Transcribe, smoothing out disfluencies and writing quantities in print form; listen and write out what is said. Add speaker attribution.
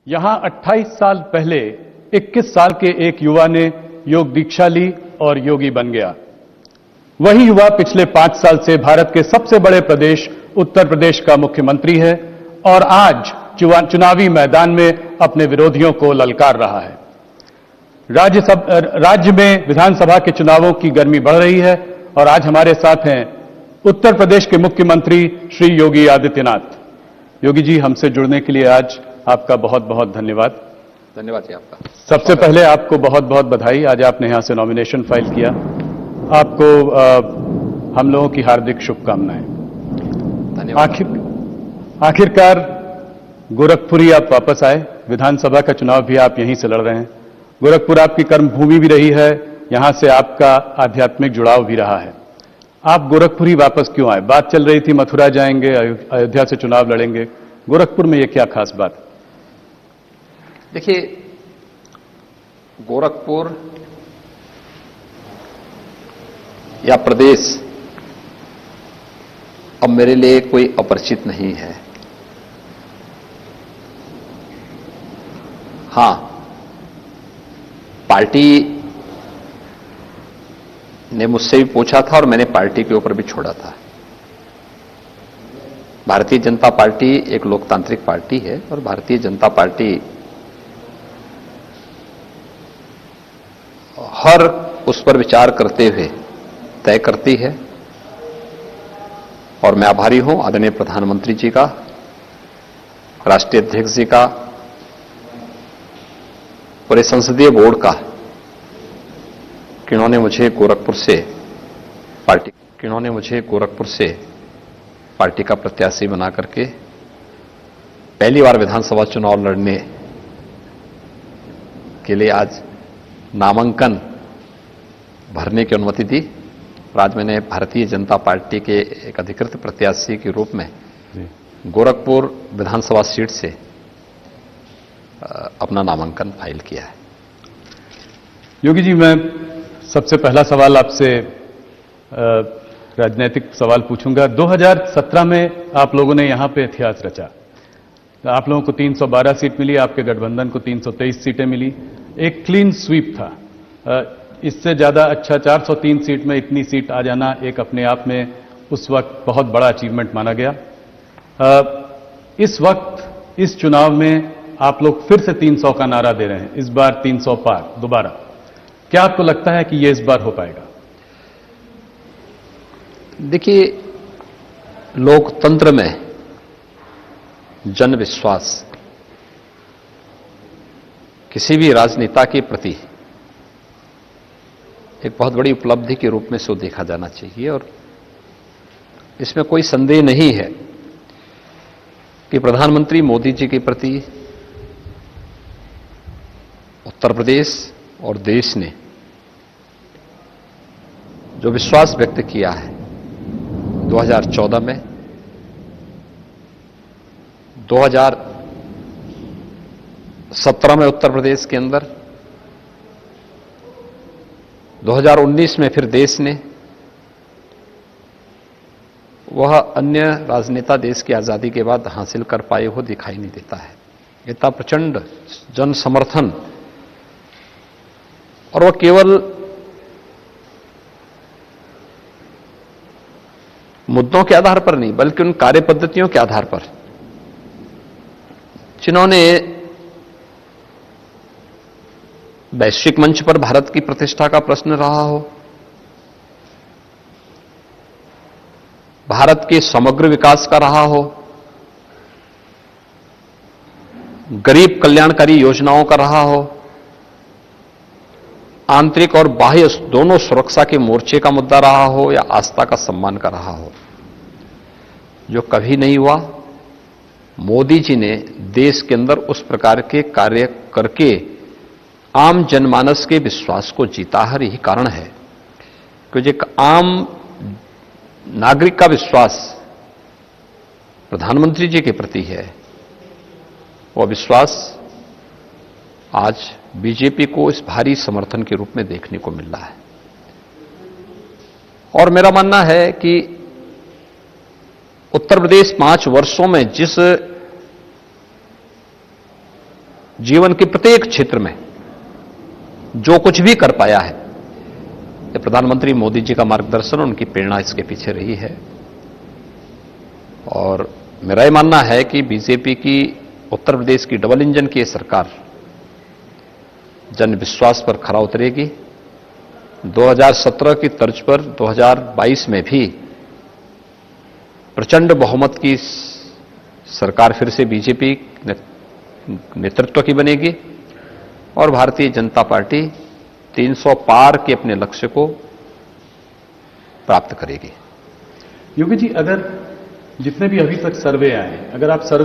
Speaker 1: यहां 28 साल पहले 21 साल के एक युवा ने योग दीक्षा ली और योगी बन गया। वही युवा पिछले 5 साल से भारत के सबसे बड़े प्रदेश उत्तर प्रदेश का मुख्यमंत्री है और आज चुनावी मैदान में अपने विरोधियों को ललकार रहा है। राज्य में विधानसभा के चुनावों की गर्मी बढ़ रही है और आज हमारे साथ हैं उत्तर प्रदेश के मुख्यमंत्री श्री योगी आदित्यनाथ। योगी जी, हमसे जुड़ने के लिए आज आपका बहुत बहुत धन्यवाद।
Speaker 2: धन्यवाद जी आपका।
Speaker 1: सबसे पहले आपको बहुत बहुत बधाई, आज आपने यहां से नॉमिनेशन फाइल किया। आपको हम लोगों की हार्दिक शुभकामनाएं।
Speaker 2: धन्यवाद।
Speaker 1: आखिरकार गोरखपुरी आप वापस आए, विधानसभा का चुनाव भी आप यहीं से लड़ रहे हैं। गोरखपुर आपकी कर्मभूमि भी रही है, यहां से आपका आध्यात्मिक जुड़ाव भी रहा है। आप गोरखपुर ही वापस क्यों आए? बात चल रही थी मथुरा जाएंगे, अयोध्या से चुनाव लड़ेंगे, गोरखपुर में ये क्या खास बात?
Speaker 2: देखिए, गोरखपुर या प्रदेश अब मेरे लिए कोई अपरिचित नहीं है। हां, पार्टी ने मुझसे भी पूछा था और मैंने पार्टी के ऊपर भी छोड़ा था। भारतीय जनता पार्टी एक लोकतांत्रिक पार्टी है और भारतीय जनता पार्टी हर उस पर विचार करते हुए तय करती है और मैं आभारी हूं आदरणीय प्रधानमंत्री जी का, राष्ट्रीय अध्यक्ष जी का, पूरे संसदीय बोर्ड का कि उन्होंने मुझे गोरखपुर से पार्टी का प्रत्याशी बना करके पहली बार विधानसभा चुनाव लड़ने के लिए आज नामांकन भरने की अनुमति दी। आज मैंने भारतीय जनता पार्टी के एक अधिकृत प्रत्याशी के रूप में गोरखपुर विधानसभा सीट से अपना नामांकन फाइल किया है।
Speaker 1: योगी जी, मैं सबसे पहला सवाल आपसे राजनीतिक सवाल पूछूंगा। 2017 में आप लोगों ने यहां पे इतिहास रचा। आप लोगों को 312 सीट मिली, आपके गठबंधन को 323 सीटें मिली। एक क्लीन स्वीप था। इससे ज्यादा अच्छा 403 सीट में इतनी सीट आ जाना एक अपने आप में उस वक्त बहुत बड़ा अचीवमेंट माना गया। इस वक्त इस चुनाव में आप लोग फिर से 300 का नारा दे रहे हैं, इस बार 300 पार दोबारा। क्या आपको लगता है कि यह इस बार हो पाएगा?
Speaker 2: देखिए, लोकतंत्र में जन विश्वास किसी भी राजनेता के प्रति एक बहुत बड़ी उपलब्धि के रूप में सो देखा जाना चाहिए और इसमें कोई संदेह नहीं है कि प्रधानमंत्री मोदी जी के प्रति उत्तर प्रदेश और देश ने जो विश्वास व्यक्त किया है 2014 में, 2017 में उत्तर प्रदेश के अंदर, 2019 में फिर देश ने, वह अन्य राजनेता देश की आजादी के बाद हासिल कर पाए हो दिखाई नहीं देता है। इतना प्रचंड जन समर्थन, और वह केवल मुद्दों के आधार पर नहीं बल्कि उन कार्य पद्धतियों के आधार पर जिन्होंने वैश्विक मंच पर भारत की प्रतिष्ठा का प्रश्न रहा हो, भारत के समग्र विकास का रहा हो, गरीब कल्याणकारी योजनाओं का रहा हो, आंतरिक और बाह्य दोनों सुरक्षा के मोर्चे का मुद्दा रहा हो या आस्था का सम्मान का रहा हो, जो कभी नहीं हुआ। मोदी जी ने देश के अंदर उस प्रकार के कार्य करके आम जनमानस के विश्वास को जीता है। यही कारण है कि जो एक आम नागरिक का विश्वास प्रधानमंत्री जी के प्रति है, वह विश्वास आज बीजेपी को इस भारी समर्थन के रूप में देखने को मिल रहा है। और मेरा मानना है कि उत्तर प्रदेश 5 वर्षों में जिस जीवन के प्रत्येक क्षेत्र में जो कुछ भी कर पाया है, ये प्रधानमंत्री मोदी जी का मार्गदर्शन, उनकी प्रेरणा इसके पीछे रही है। और मेरा यह मानना है कि बीजेपी की उत्तर प्रदेश की डबल इंजन की ये सरकार जन विश्वास पर खरा उतरेगी। 2017 की तर्ज पर 2022 में भी प्रचंड बहुमत की सरकार फिर से बीजेपी नेतृत्व की बनेगी और भारतीय जनता पार्टी 300 पार के अपने लक्ष्य को प्राप्त करेगी।
Speaker 1: योगी जी, अगर जितने भी अभी तक सर्वे आए, अगर आप सर्वे